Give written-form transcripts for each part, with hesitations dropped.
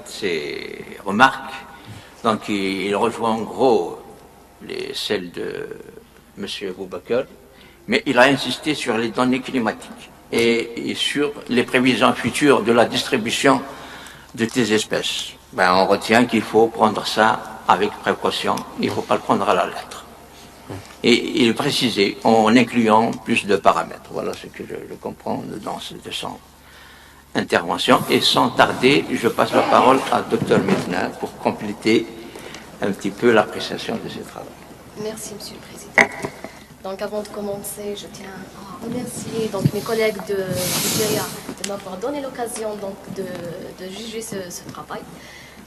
toutes ces remarques. Donc il rejoint en gros celles de M. Boubacar, mais il a insisté sur les données climatiques et sur les prévisions futures de la distribution de tes espèces. On retient qu'il faut prendre ça avec précaution, il ne faut pas le prendre à la lettre. Et il précisait en incluant plus de paramètres. Voilà ce que je comprends de son intervention. Et sans tarder, je passe la parole à Dr Medina pour compléter un petit peu l'appréciation de ses travaux. Merci, Monsieur le Président. Donc, avant de commencer, je tiens à remercier donc, mes collègues de Nigeria de m'avoir donné l'occasion de juger ce travail.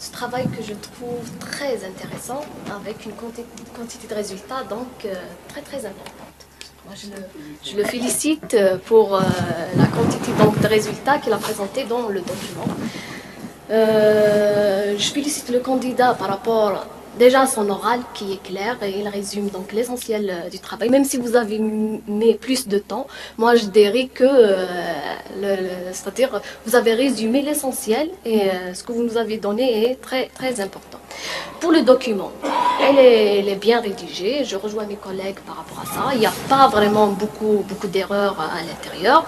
Ce travail que je trouve très intéressant, avec une quantité de résultats donc très importante. Moi, je le félicite pour la quantité donc, de résultats qu'il a présenté dans le document. Je félicite le candidat par rapport déjà à son oral qui est clair et il résume donc l'essentiel du travail. Même si vous avez mis plus de temps, moi je dirais que c'est-à-dire vous avez résumé l'essentiel et ce que vous nous avez donné est très important. Pour le document, elle est bien rédigée. Je rejoins mes collègues par rapport à ça. Il n'y a pas vraiment beaucoup d'erreurs à l'intérieur.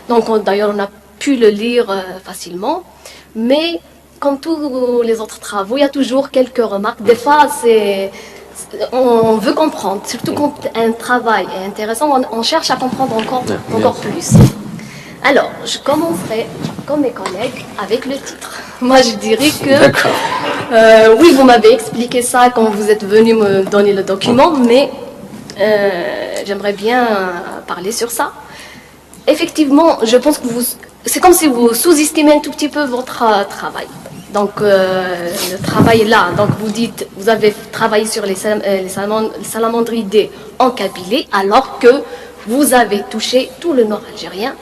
Donc d'ailleurs on a pu le lire facilement, mais comme tous les autres travaux, il y a toujours quelques remarques. Des fois, on veut comprendre, surtout quand un travail est intéressant, on cherche à comprendre encore plus. Alors, je commencerai, comme mes collègues, avec le titre. Moi, je dirais que, oui, vous m'avez expliqué ça quand vous êtes venu me donner le document, mais j'aimerais bien parler sur ça. Effectivement, je pense que c'est comme si vous sous-estimez un tout petit peu votre travail. Donc, le travail là, donc vous dites, vous avez travaillé sur les salamandridés en Kabylie, alors que vous avez touché tout le nord algérien,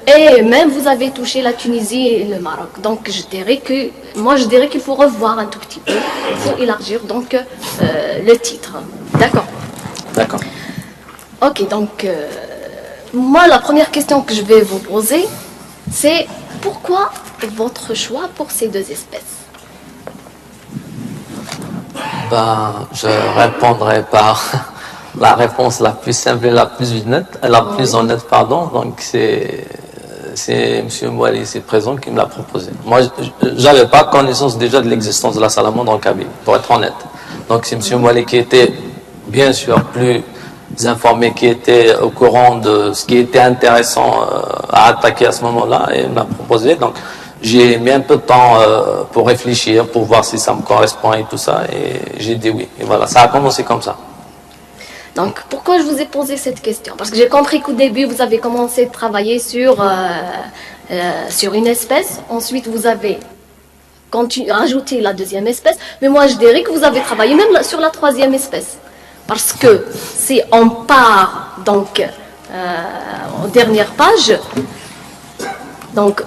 et même vous avez touché la Tunisie et le Maroc. Donc, je dirais qu'il faut revoir un tout petit peu, il faut élargir donc le titre. D'accord. D'accord. Ok, donc, moi, la première question que je vais vous poser, c'est pourquoi votre choix pour ces deux espèces? Je répondrai par la réponse la plus simple et la plus honnête, pardon. Donc c'est M. Mouali ici présent qui me l'a proposé. Moi, j'avais pas connaissance déjà de l'existence de la salamandre en Kabylie, pour être honnête. Donc c'est M. Mouali qui était bien sûr plus informé, qui était au courant de ce qui était intéressant à attaquer à ce moment-là et m'a proposé. Donc j'ai mis un peu de temps pour réfléchir, pour voir si ça me correspond et tout ça, et j'ai dit oui. Et voilà, ça a commencé comme ça. Donc, pourquoi je vous ai posé cette question? Parce que j'ai compris qu'au début, vous avez commencé à travailler sur une espèce, ensuite vous avez ajouté la deuxième espèce, mais moi je dirais que vous avez travaillé même sur la troisième espèce. Parce que si on part donc aux dernières pages, donc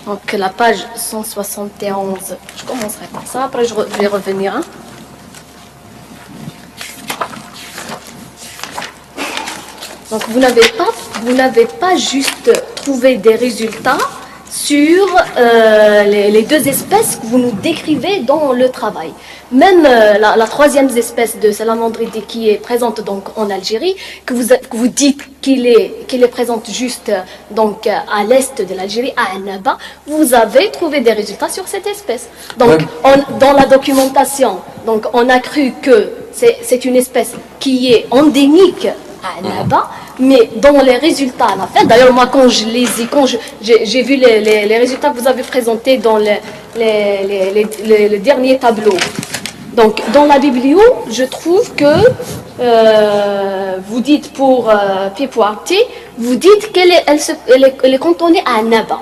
donc la page 171, je commencerai par ça, après je vais revenir. Donc vous n'avez pas juste trouvé des résultats sur les deux espèces que vous nous décrivez dans le travail. Même la troisième espèce de salamandridé qui est présente donc en Algérie, que vous dites qu'il est présente juste donc à l'est de l'Algérie, à Annaba, vous avez trouvé des résultats sur cette espèce. Donc dans la documentation, donc on a cru que c'est une espèce qui est endémique à Annaba, mais dans les résultats à la fin, d'ailleurs moi quand j'ai vu les résultats que vous avez présentés dans les derniers tableaux, donc dans la biblio, je trouve que vous dites pour Pipoarti, vous dites qu'elle est cantonnée à Annaba.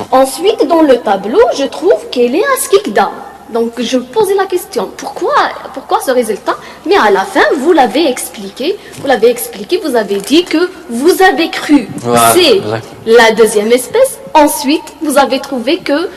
Ensuite dans le tableau, je trouve qu'elle est à Skikda. Donc je me posais la question, pourquoi ce résultat? Mais à la fin, vous l'avez expliqué, vous avez dit que vous avez cru c'est la deuxième espèce, ensuite vous avez trouvé que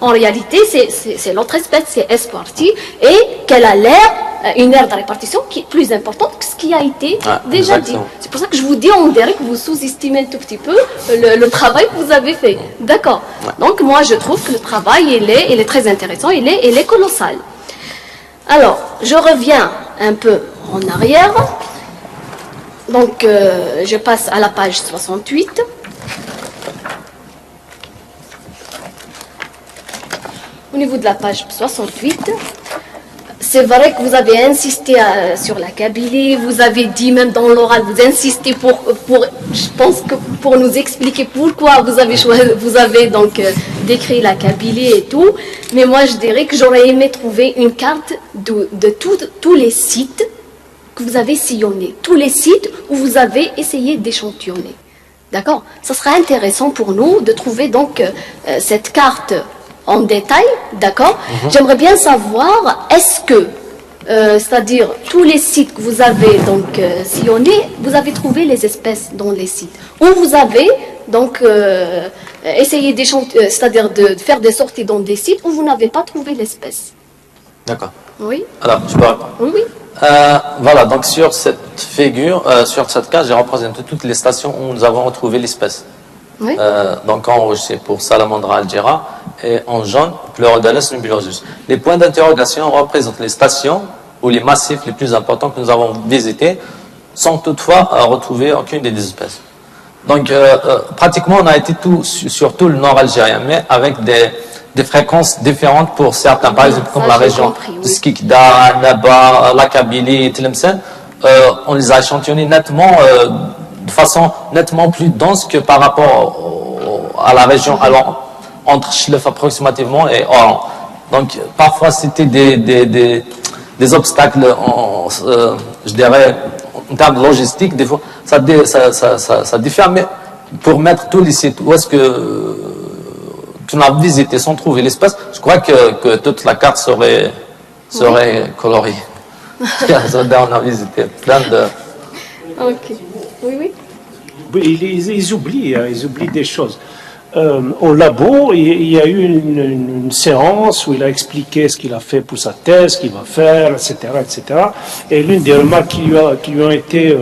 en réalité c'est l'autre espèce, c'est Esparti, et qu'elle a l'air une aire de répartition qui est plus importante que ce qui a été déjà exactement. dit. C'est pour ça que je vous dis, on dirait que vous sous-estimez un tout petit peu le travail que vous avez fait. D'accord. Donc moi, je trouve que le travail, il est très intéressant, il est colossal. Alors, je reviens un peu en arrière. Donc, je passe à la page 68. Au niveau de la page 68, c'est vrai que vous avez insisté sur la Kabylie, vous avez dit même dans l'oral, vous insistez je pense que pour nous expliquer pourquoi vous avez donc décrit la Kabylie et tout. Mais moi, je dirais que j'aurais aimé trouver une carte de tous les sites que vous avez sillonnés, tous les sites où vous avez essayé d'échantillonner. D'accord? Ça sera intéressant pour nous de trouver donc cette carte en détail, d'accord? J'aimerais bien savoir, est-ce que, c'est-à-dire tous les sites que vous avez donc sillonnés, vous avez trouvé les espèces dans les sites, ou vous avez donc essayé d'échantillonner, c'est-à-dire de faire des sorties dans des sites où vous n'avez pas trouvé l'espèce. D'accord. Oui. Alors, je peux répondre. Oui, oui. Voilà, donc sur cette figure, sur cette case, j'ai représenté toutes les stations où nous avons retrouvé l'espèce. Oui. Donc en rouge, c'est pour Salamandra algera, et en jaune, Pleurodalus nubilosus. Les points d'interrogation représentent les stations ou les massifs les plus importants que nous avons visités, sans toutefois retrouver aucune des espèces. Donc pratiquement, on a été sur tout le nord algérien, mais avec des fréquences différentes pour certains, par exemple comme la région de Skikda, Naba, la Kabylie, Tlemcen, on les a échantillonnés nettement, de façon nettement plus dense que par rapport à la région entre Chlef approximativement et Oran. Donc parfois c'était des obstacles, je dirais, en termes logistiques, des fois ça diffère, mais pour mettre tous les sites où est-ce que tu l'as visité sans trouver l'espèce, je crois que toute la carte serait coloriée. On a visité plein de... Ok. Oui, oui. Oui, ils oublient des choses. Au labo, il y a eu une séance où il a expliqué ce qu'il a fait pour sa thèse, ce qu'il va faire, etc., etc. Et l'une des remarques qui lui ont été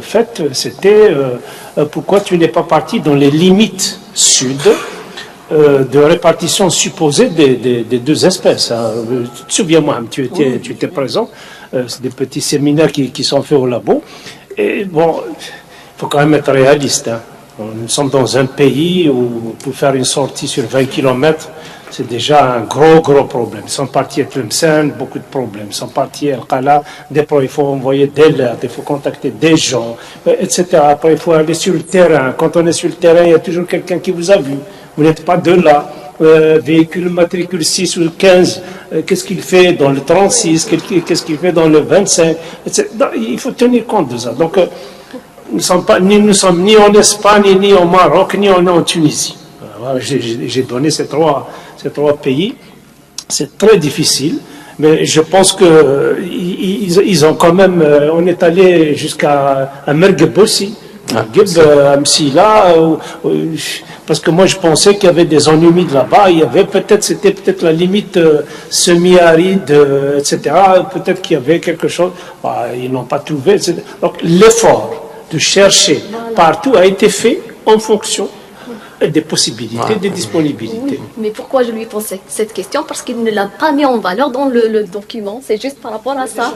faites, c'était pourquoi tu n'es pas parti dans les limites sud de répartition supposée des deux espèces. Hein. Tu te souviens, moi, tu étais présent. C'est des petits séminaires qui sont faits au labo. Et bon, il faut quand même être réaliste. Hein. Nous sommes dans un pays où pour faire une sortie sur 20 km, c'est déjà un gros problème. Ils sont partis à Tlemcen, beaucoup de problèmes. Ils sont partis à El-Qala, il faut envoyer des lettres, il faut contacter des gens, etc. Après, il faut aller sur le terrain. Quand on est sur le terrain, il y a toujours quelqu'un qui vous a vu. Vous n'êtes pas de là. Véhicule matricule 6 ou 15, qu'est-ce qu'il fait dans le 36, qu'est-ce qu'il fait dans le 25, etc. Donc, il faut tenir compte de ça. Donc, nous ne sommes ni en Espagne, ni au Maroc, ni en Tunisie. Voilà, j'ai donné ces trois pays. C'est très difficile, mais je pense que ils ont quand même. On est allé jusqu'à Mergheb aussi. Amsila, parce que moi je pensais qu'il y avait des zones humides là-bas, c'était peut-être la limite semi-aride, etc. Peut-être qu'il y avait quelque chose, ils n'ont pas trouvé, etc. Donc l'effort de chercher partout a été fait en fonction des possibilités, des disponibilités. Oui, mais pourquoi je lui pose cette question? Parce qu'il ne l'a pas mis en valeur dans le document, c'est juste par rapport à ça.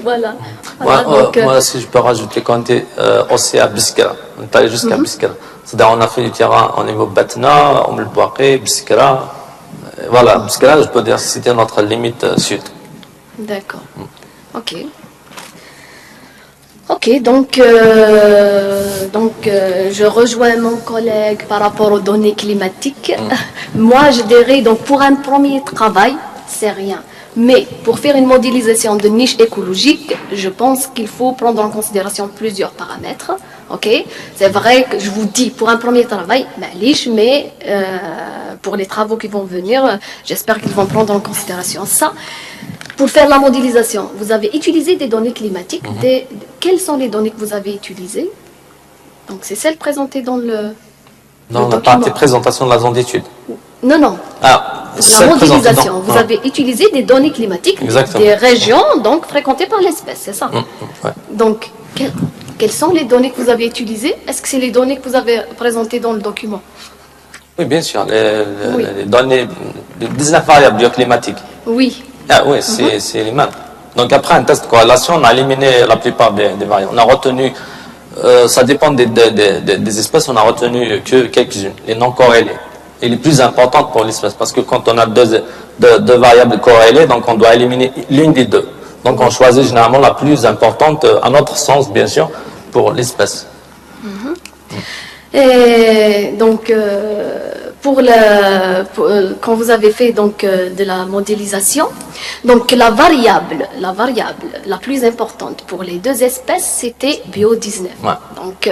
Voilà. Moi, si je peux rajouter, quand on était aussi à Biskra, on est allé jusqu'à Biskra. C'est-à-dire, on a fait du terrain au niveau Batna, Om el-Bouaqi, Biskra. Voilà, Biskra, je peux dire que c'était notre limite sud. D'accord. Ok. Ok, donc je rejoins mon collègue par rapport aux données climatiques. Moi, je dirais, donc pour un premier travail, c'est rien. Mais pour faire une modélisation de niche écologique, je pense qu'il faut prendre en considération plusieurs paramètres. Ok, c'est vrai que je vous dis, pour un premier travail, mais pour les travaux qui vont venir, j'espère qu'ils vont prendre en considération ça. Pour faire la modélisation, vous avez utilisé des données climatiques. Quelles sont les données que vous avez utilisées? Donc, c'est celles présentées dans le Dans la partie présentation de la zone d'étude. Non. Ah, La modélisation, vous Ouais. avez utilisé des données climatiques Exactement. des régions donc fréquentées par l'espèce, c'est ça? Ouais. Donc, quelles sont les données que vous avez utilisées? Est-ce que c'est les données que vous avez présentées dans le document? Oui, bien sûr, Oui. les données, les 19 variables bioclimatiques. Oui. Ah oui, c'est les mêmes. Donc après un test de corrélation, on a éliminé la plupart des variables. On a retenu, ça dépend des espèces, on a retenu que quelques-unes, les non corrélées. Et les plus importantes pour l'espèce, parce que quand on a deux variables corrélées, donc on doit éliminer l'une des deux. Donc on choisit généralement la plus importante, à notre sens bien sûr, pour l'espèce. Et donc, quand vous avez fait donc de la modélisation, donc la variable la plus importante pour les deux espèces, c'était Bio19. Ouais. Donc,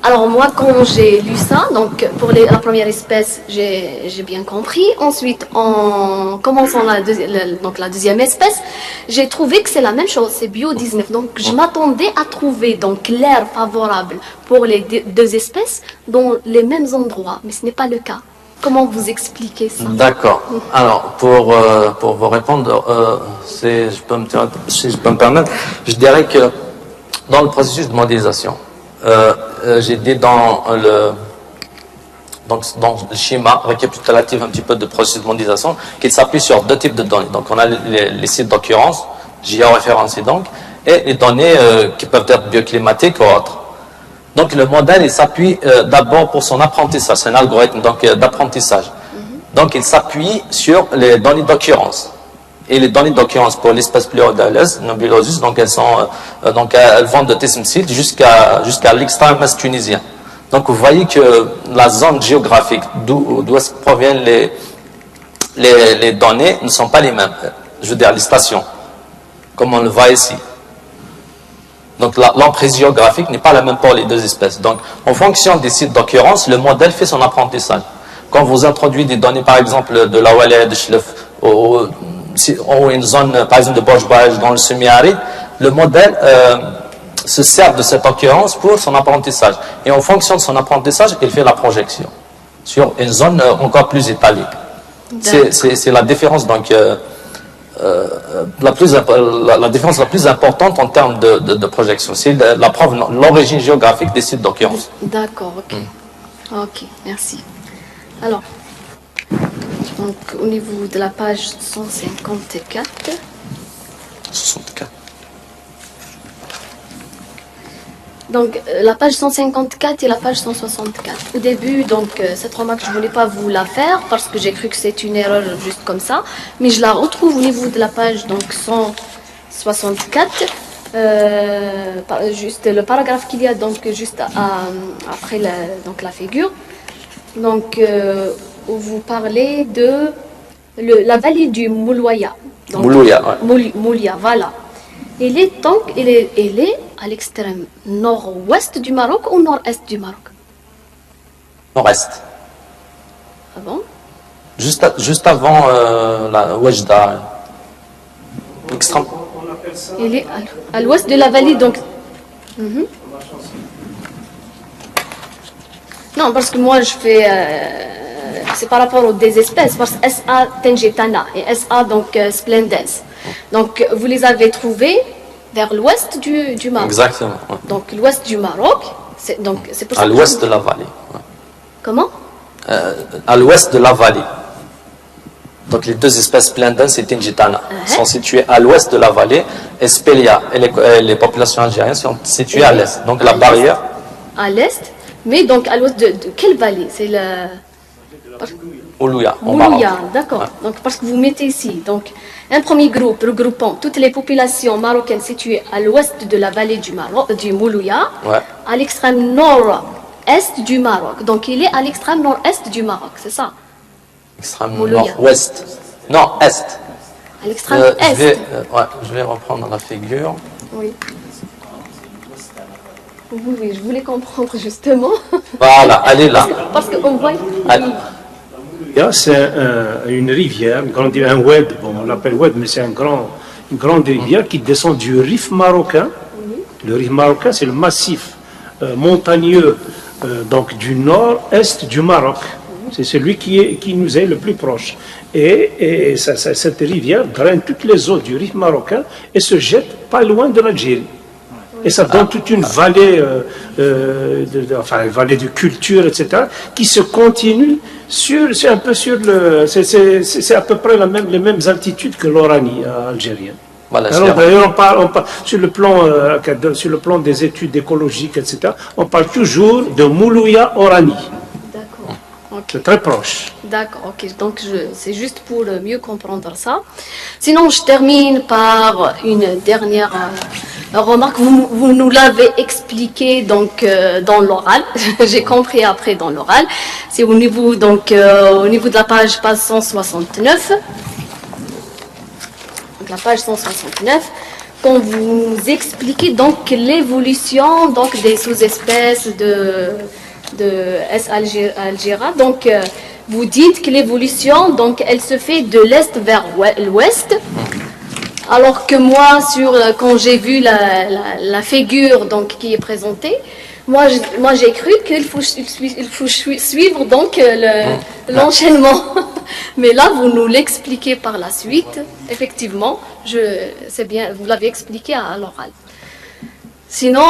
alors moi, quand j'ai lu ça, donc pour la première espèce, j'ai bien compris. Ensuite, en commençant la deuxième espèce, j'ai trouvé que c'est la même chose, c'est Bio19. Donc, je m'attendais à trouver donc l'air favorable pour les deux espèces dans les mêmes endroits, mais ce n'est pas le cas. Comment vous expliquez ça? D'accord. Alors, pour vous répondre, si je peux me permettre, je dirais que dans le processus de modélisation, j'ai dit dans le schéma récapitulatif un petit peu de processus de modélisation qu'il s'appuie sur deux types de données. Donc, on a les sites d'occurrence, géoréférencés donc, et les données qui peuvent être bioclimatiques ou autres. Donc, le modèle, il s'appuie d'abord pour son apprentissage. C'est un algorithme d'apprentissage. Donc, il s'appuie sur les données d'occurrence. Et les données d'occurrence pour l'espèce Pleurodales, Nobilosus, donc elles vont de Tessimsil jusqu'à l'extrême est tunisien. Donc, vous voyez que la zone géographique d'où proviennent les données ne sont pas les mêmes. Je veux dire, les stations, comme on le voit ici. Donc, l'emprise géographique n'est pas la même pour les deux espèces. Donc, en fonction des sites d'occurrence, le modèle fait son apprentissage. Quand vous introduisez des données, par exemple, de la Wallet, de Chlef, ou une zone, par exemple, de Borj-Baj dans le semi-aride, le modèle se sert de cette occurrence pour son apprentissage. Et en fonction de son apprentissage, il fait la projection sur une zone encore plus étalée. C'est la différence, donc, la différence la plus importante en termes de projection. C'est la preuve, l'origine géographique des sites d'occurrence. D'accord, ok. Ok, merci. Alors, donc, au niveau de la page 154. 64. Donc, la page 154 et la page 164. Au début, donc, cette remarque, je ne voulais pas vous la faire parce que j'ai cru que c'est une erreur juste comme ça. Mais je la retrouve au niveau de la page donc, 164. Juste le paragraphe qu'il y a donc, juste après la figure. Donc, où vous parlez de la vallée du Moulouya. Moulouya, ouais. Moulouya, voilà. Elle est à l'extrême nord-ouest du Maroc ou nord-est du Maroc? Nord-est. Ah bon? Juste avant la Oujda. Extrême. Elle est à l'ouest de la vallée, donc. Non, parce que moi je fais. C'est par rapport aux deux espèces, parce que SA Tengetana et SA donc Splendens. Donc vous les avez trouvés vers l'ouest du Maroc. Exactement. Ouais. Donc l'ouest du Maroc, c'est pour ça. À l'ouest de la vallée. Ouais. Comment? À l'ouest de la vallée. Donc les deux espèces Splendens et Tingitana sont situées à l'ouest de la vallée, et Spelia et les populations algériennes sont situées à l'est. Donc la barrière. À l'est, mais donc à l'ouest de quelle vallée? C'est la. Moulouya, Moulouya, d'accord. Ouais. Donc parce que vous mettez ici donc un premier groupe regroupant toutes les populations marocaines situées à l'ouest de la vallée du Moulouya, ouais. À l'extrême nord-est du Maroc. Donc il est à l'extrême nord-est du Maroc, c'est ça? Extrême nord-ouest. Non, est. À l'extrême est. Je vais reprendre la figure. Oui. Oui, je voulais comprendre justement. Voilà, elle est là. Parce qu'on voit. C'est une rivière, un oued, bon, on l'appelle oued, mais c'est une grande rivière qui descend du Rif marocain. Le Rif marocain, c'est le massif montagneux donc du nord-est du Maroc. C'est celui qui nous est le plus proche. Et cette rivière draine toutes les eaux du Rif marocain et se jette pas loin de l'Algérie. Et ça donne toute une vallée, une vallée de culture, etc., qui se continue c'est un peu sur c'est à peu près les mêmes altitudes que l'Oranie algérienne. Voilà, Alors d'ailleurs, on parle sur le plan des études écologiques, etc., on parle toujours de Moulouya Oranie. D'accord. Ok. C'est très proche. D'accord, ok. Donc c'est juste pour mieux comprendre ça. Sinon, je termine par une dernière remarque. Vous nous l'avez expliqué donc dans l'oral. J'ai compris après dans l'oral. C'est au niveau de la page 169. Donc la page 169. Quand vous expliquez donc l'évolution donc des sous-espèces de S. algera, donc vous dites que l'évolution donc elle se fait de l'est vers l'ouest, alors que moi quand j'ai vu la figure donc qui est présentée, moi j'ai cru qu'il faut suivre donc l'enchaînement. Mais là vous nous l'expliquez par la suite. Effectivement, c'est bien, vous l'avez expliqué à l'oral. Sinon,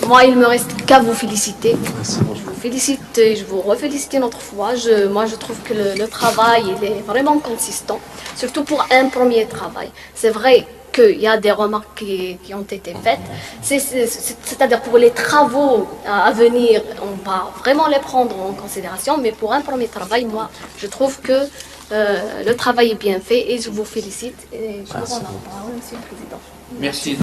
moi, il ne me reste qu'à vous féliciter. Je vous félicite et je vous refélicite une autre fois. Moi, je trouve que le travail, il est vraiment consistant, surtout pour un premier travail. C'est vrai qu'il y a des remarques qui ont été faites. C'est-à-dire pour les travaux à venir, on va vraiment les prendre en considération, mais pour un premier travail, moi, je trouve que le travail est bien fait et je vous félicite. Et je vous rends la parole, Monsieur le Président. Merci.